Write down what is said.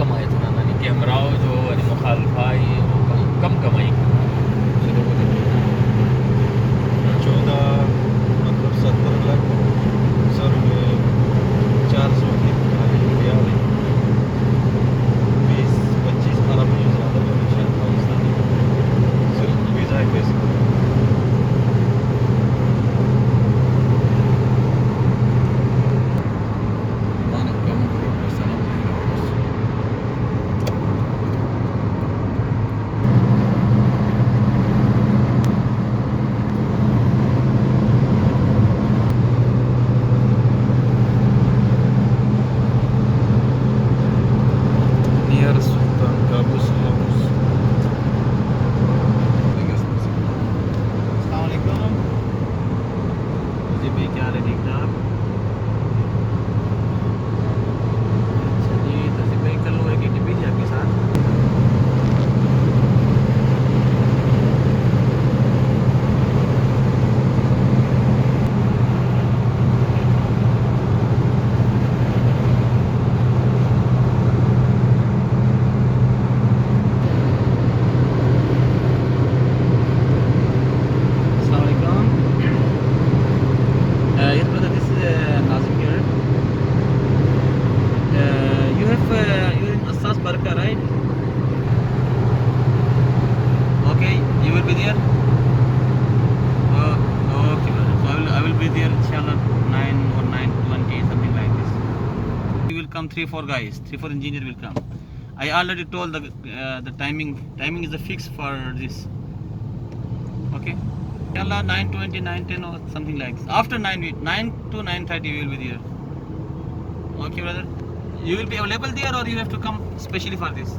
كمية أنا كاميرا وجو أنا مخالفة كم كمية चौदह मतलब 70 लाख सर में 400 की इंडिया में 20-25 अरब से ज़्यादा शायद पाकिस्तानी सिर्फ वीज़ा है पैसे أنا كم سنة नियर सुल्तान काबूस हाउस अस्सलामुअलैकुम जी भाई, क्या हाल है? ठीक ठाक। अच्छा जी, तो भाई कल वो एक टिप्पी थी आपके साथ। अस्सलामुअलैकुम। Yes brother, this is Nazim here. You're in Assas Barka, right? Okay, you will be there. Okay brother. So I will be there inshallah 9 or 9:20, something like this. We will come 3-4 guys, 3-4 engineer will come. I already told the timing. Timing is a fix for this. Okay. Inshallah 9:20, 9:10 or something like this. After 9 to 9:30 we will be there. Okay brother. You will be available there or you have to come specially for this?